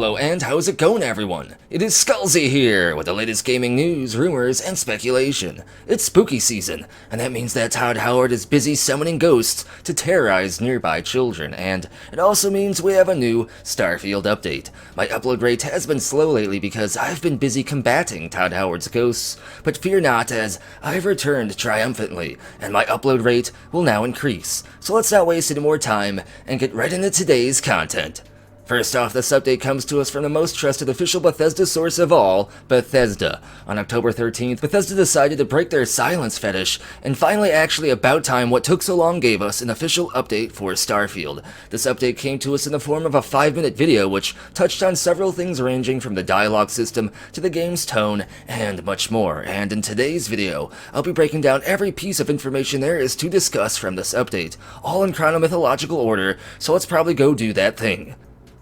Hello and how's it going, everyone? It is Skullzi here with the latest gaming news, rumors, and speculation. It's spooky season, and that means that Todd Howard is busy summoning ghosts to terrorize nearby children, and it also means we have a new Starfield update. My upload rate has been slow lately because I've been busy combating Todd Howard's ghosts, but fear not, as I've returned triumphantly, and my upload rate will now increase. So let's not waste any more time and get right into today's content. First off, this update comes to us from the most trusted official Bethesda source of all, Bethesda. On October 13th, Bethesda decided to break their silence fetish, and finally actually about time what took so long gave us an official update for Starfield. This update came to us in the form of a 5-minute video which touched on several things ranging from the dialogue system to the game's tone and much more. And in today's video, I'll be breaking down every piece of information there is to discuss from this update, all in chronomythological order, so let's probably go do that thing.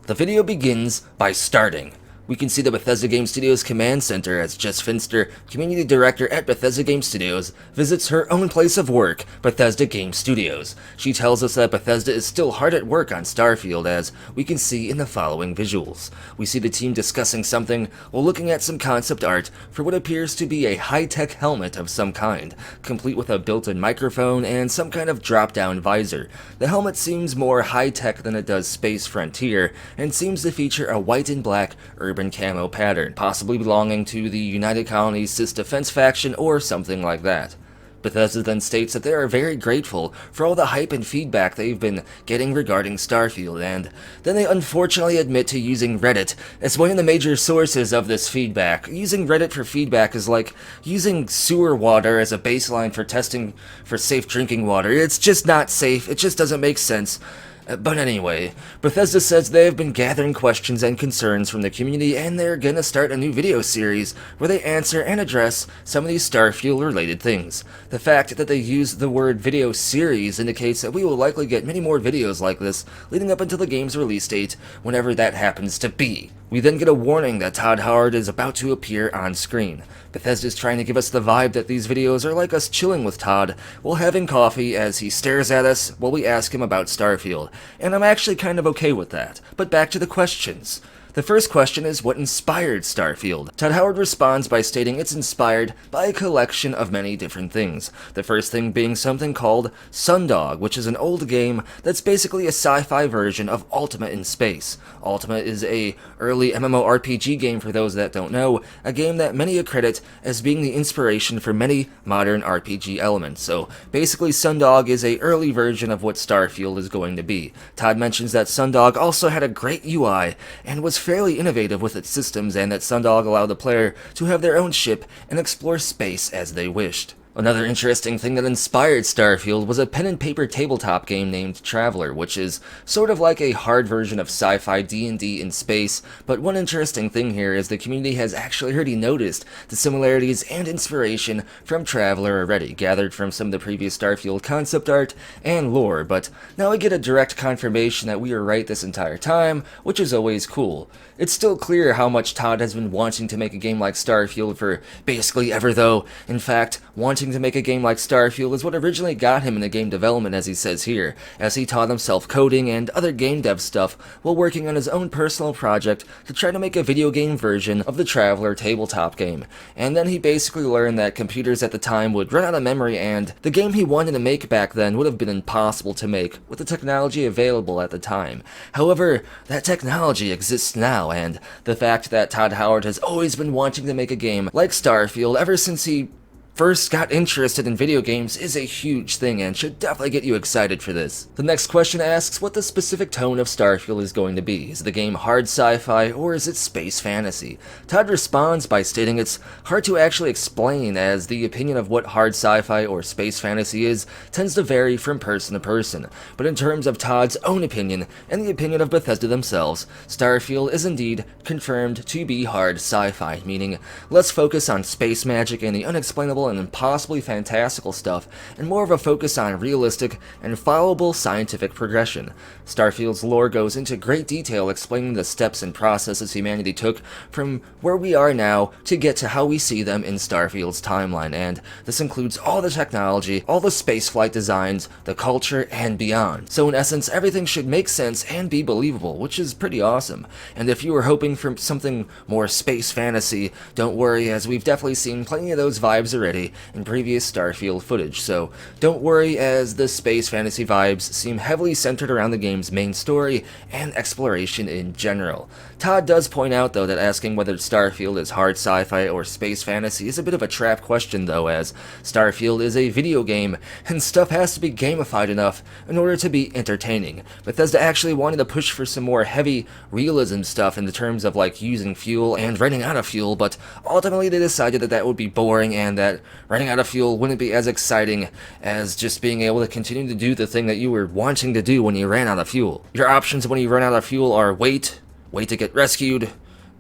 The video begins by starting. We can see the Bethesda Game Studios command center as Jess Finster, community director at Bethesda Game Studios, visits her own place of work, Bethesda Game Studios. She tells us that Bethesda is still hard at work on Starfield, as we can see in the following visuals. We see the team discussing something while looking at some concept art for what appears to be a high-tech helmet of some kind, complete with a built-in microphone and some kind of drop-down visor. The helmet seems more high-tech than it does Space Frontier, and seems to feature a white and black urban camo pattern, possibly belonging to the United Colonies Sys Defense faction or something like that. Bethesda then states that they are very grateful for all the hype and feedback they've been getting regarding Starfield, and then they unfortunately admit to using Reddit as one of the major sources of this feedback. Using Reddit for feedback is like using sewer water as a baseline for testing for safe drinking water. It's just not safe, it just doesn't make sense. But anyway, Bethesda says they have been gathering questions and concerns from the community, and they're gonna start a new video series where they answer and address some of these Starfield-related things. The fact that they use the word video series indicates that we will likely get many more videos like this leading up until the game's release date, whenever that happens to be. We then get a warning that Todd Howard is about to appear on screen. Bethesda is trying to give us the vibe that these videos are like us chilling with Todd while having coffee as he stares at us while we ask him about Starfield, and I'm actually kind of okay with that. But back to the questions. The first question is, what inspired Starfield? Todd Howard responds by stating it's inspired by a collection of many different things. The first thing being something called Sundog, which is an old game that's basically a sci-fi version of Ultima in space. Ultima is a early MMORPG game, for those that don't know, a game that many accredit as being the inspiration for many modern RPG elements. So basically Sundog is a early version of what Starfield is going to be. Todd mentions that Sundog also had a great UI and was fairly innovative with its systems, and that Sundog allowed the player to have their own ship and explore space as they wished. Another interesting thing that inspired Starfield was a pen and paper tabletop game named Traveler, which is sort of like a hard version of sci-fi D&D in space, but one interesting thing here is the community has actually already noticed the similarities and inspiration from Traveler already, gathered from some of the previous Starfield concept art and lore, but now we get a direct confirmation that we were right this entire time, which is always cool. It's still clear how much Todd has been wanting to make a game like Starfield for basically ever, though. In fact, wanting to make a game like Starfield is what originally got him into game development, as he says here, as he taught himself coding and other game dev stuff while working on his own personal project to try to make a video game version of the Traveler tabletop game. And then he basically learned that computers at the time would run out of memory, and the game he wanted to make back then would have been impossible to make with the technology available at the time. However, that technology exists now, and the fact that Todd Howard has always been wanting to make a game like Starfield ever since he first got interested in video games is a huge thing and should definitely get you excited for this. The next question asks what the specific tone of Starfield is going to be. Is the game hard sci-fi or is it space fantasy? Todd responds by stating it's hard to actually explain, as the opinion of what hard sci-fi or space fantasy is tends to vary from person to person. But in terms of Todd's own opinion and the opinion of Bethesda themselves, Starfield is indeed confirmed to be hard sci-fi, meaning let's focus on space magic and the unexplainable and possibly fantastical stuff, and more of a focus on realistic and followable scientific progression. Starfield's lore goes into great detail explaining the steps and processes humanity took from where we are now to get to how we see them in Starfield's timeline, and this includes all the technology, all the spaceflight designs, the culture, and beyond. So in essence, everything should make sense and be believable, which is pretty awesome. And if you were hoping for something more space fantasy, don't worry, as we've definitely seen plenty of those vibes already in previous Starfield footage. So don't worry, as the space fantasy vibes seem heavily centered around the game's main story and exploration in general. Todd does point out, though, that asking whether Starfield is hard sci-fi or space fantasy is a bit of a trap question, though, as Starfield is a video game, and stuff has to be gamified enough in order to be entertaining. Bethesda actually wanted to push for some more heavy realism stuff in the terms of like using fuel and running out of fuel, but ultimately they decided that that would be boring and that running out of fuel wouldn't be as exciting as just being able to continue to do the thing that you were wanting to do when you ran out of fuel. Your options when you run out of fuel are wait to get rescued,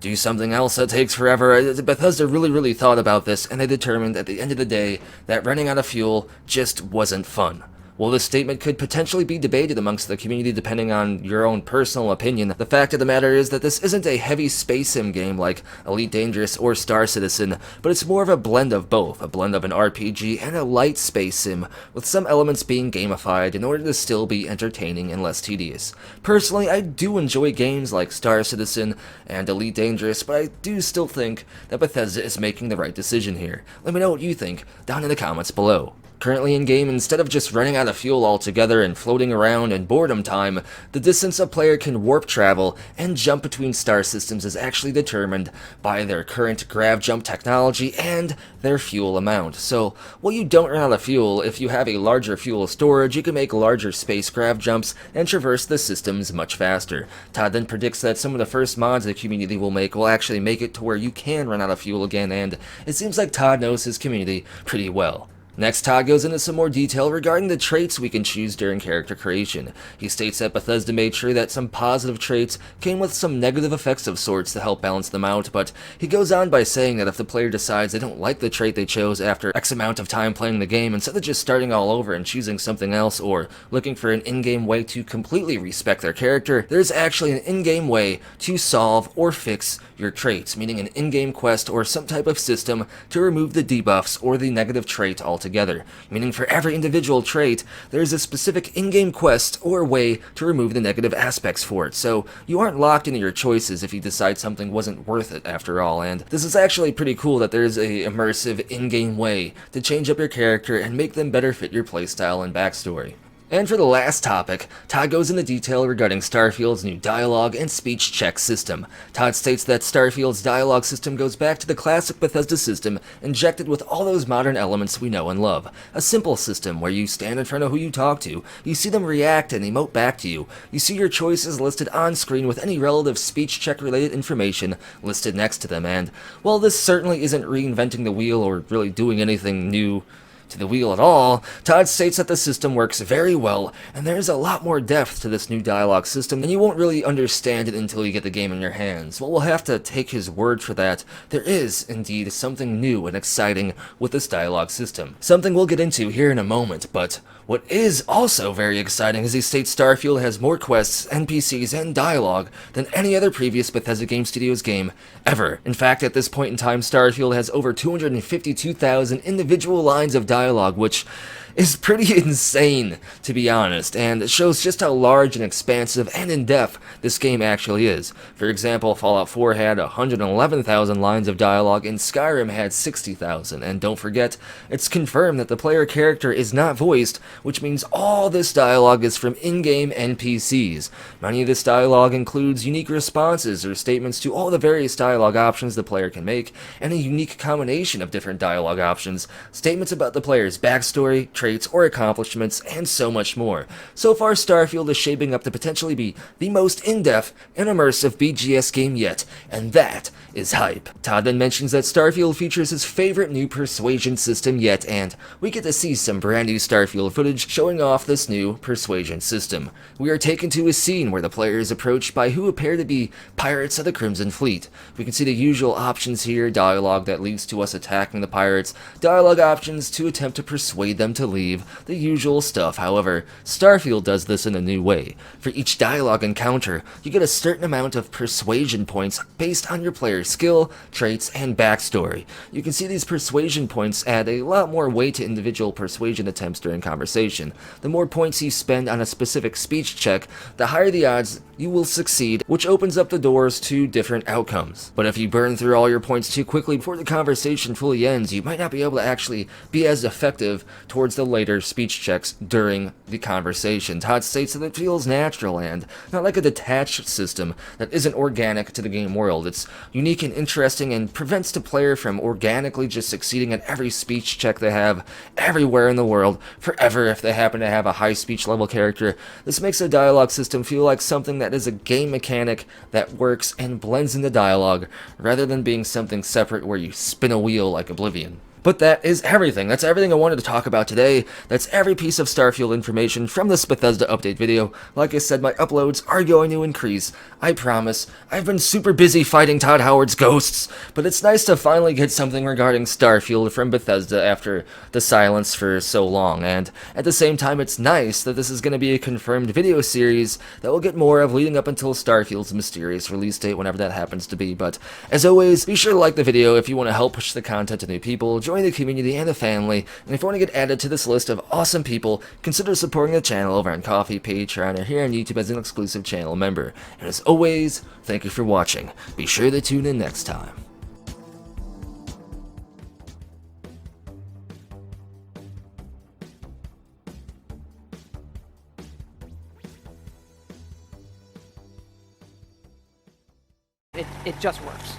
do something else that takes forever. Bethesda really thought about this, and they determined at the end of the day that running out of fuel just wasn't fun. While this statement could potentially be debated amongst the community depending on your own personal opinion, the fact of the matter is that this isn't a heavy space sim game like Elite Dangerous or Star Citizen, but it's more of a blend of both, a blend of an RPG and a light space sim, with some elements being gamified in order to still be entertaining and less tedious. Personally, I do enjoy games like Star Citizen and Elite Dangerous, but I do still think that Bethesda is making the right decision here. Let me know what you think down in the comments below. Currently in-game, instead of just running out of fuel altogether and floating around in boredom time, the distance a player can warp travel and jump between star systems is actually determined by their current grav jump technology and their fuel amount. So, while you don't run out of fuel, if you have a larger fuel storage, you can make larger space grav jumps and traverse the systems much faster. Todd then predicts that some of the first mods the community will make will actually make it to where you can run out of fuel again, and it seems like Todd knows his community pretty well. Next, Todd goes into some more detail regarding the traits we can choose during character creation. He states that Bethesda made sure that some positive traits came with some negative effects of sorts to help balance them out, but he goes on by saying that if the player decides they don't like the trait they chose after X amount of time playing the game, instead of just starting all over and choosing something else or looking for an in-game way to completely respect their character, there's actually an in-game way to solve or fix your traits, meaning an in-game quest or some type of system to remove the debuffs or the negative trait altogether, meaning for every individual trait, there's a specific in-game quest or way to remove the negative aspects for it, so you aren't locked into your choices if you decide something wasn't worth it after all, and this is actually pretty cool that there's a immersive in-game way to change up your character and make them better fit your playstyle and backstory. And for the last topic, Todd goes into detail regarding Starfield's new dialogue and speech check system. Todd states that Starfield's dialogue system goes back to the classic Bethesda system, injected with all those modern elements we know and love. A simple system where you stand in front of who you talk to, you see them react and emote back to you, you see your choices listed on screen with any relative speech check related information listed next to them, and while this certainly isn't reinventing the wheel or really doing anything new to the wheel at all, Todd states that the system works very well, and there's a lot more depth to this new dialogue system, and you won't really understand it until you get the game in your hands. Well, we'll have to take his word for that. There is, indeed, something new and exciting with this dialogue system. Something we'll get into here in a moment, but what is also very exciting is he states Starfield has more quests, NPCs, and dialogue than any other previous Bethesda Game Studios game ever. In fact, at this point in time, Starfield has over 252,000 individual lines of dialogue, which is pretty insane, to be honest, and it shows just how large and expansive and in-depth this game actually is. For example, Fallout 4 had 111,000 lines of dialogue, and Skyrim had 60,000, and don't forget, it's confirmed that the player character is not voiced, which means all this dialogue is from in-game NPCs. Many of this dialogue includes unique responses or statements to all the various dialogue options the player can make, and a unique combination of different dialogue options, statements about the player's backstory, traits or accomplishments, and so much more. So far, Starfield is shaping up to potentially be the most in-depth and immersive BGS game yet, and that is hype. Todd then mentions that Starfield features his favorite new persuasion system yet, and we get to see some brand new Starfield footage showing off this new persuasion system. We are taken to a scene where the player is approached by who appear to be pirates of the Crimson Fleet. We can see the usual options here, dialogue that leads to us attacking the pirates, dialogue options to attempt to persuade them to leave, the usual stuff. However, Starfield does this in a new way. For each dialogue encounter, you get a certain amount of persuasion points based on your player's skill, traits, and backstory. You can see these persuasion points add a lot more weight to individual persuasion attempts during conversation. The more points you spend on a specific speech check, the higher the odds you will succeed, which opens up the doors to different outcomes. But if you burn through all your points too quickly before the conversation fully ends, you might not be able to actually be as effective towards the later speech checks during the conversation. Todd states that it feels natural and not like a detached system that isn't organic to the game world. It's unique and interesting and prevents the player from organically just succeeding at every speech check they have everywhere in the world forever if they happen to have a high speech level character. This makes the dialogue system feel like something that is a game mechanic that works and blends into dialogue rather than being something separate where you spin a wheel like Oblivion. But that is everything. That's everything I wanted to talk about today. That's every piece of Starfield information from this Bethesda update video. Like I said, my uploads are going to increase. I promise. I've been super busy fighting Todd Howard's ghosts, but it's nice to finally get something regarding Starfield from Bethesda after the silence for so long. And at the same time, it's nice that this is going to be a confirmed video series that we'll get more of leading up until Starfield's mysterious release date, whenever that happens to be. But as always, be sure to like the video if you want to help push the content to new people. Join the community and the family, and if you want to get added to this list of awesome people, consider supporting the channel over on Ko-fi, Patreon, or here on YouTube as an exclusive channel member. And as always, thank you for watching. Be sure to tune in next time. It just works.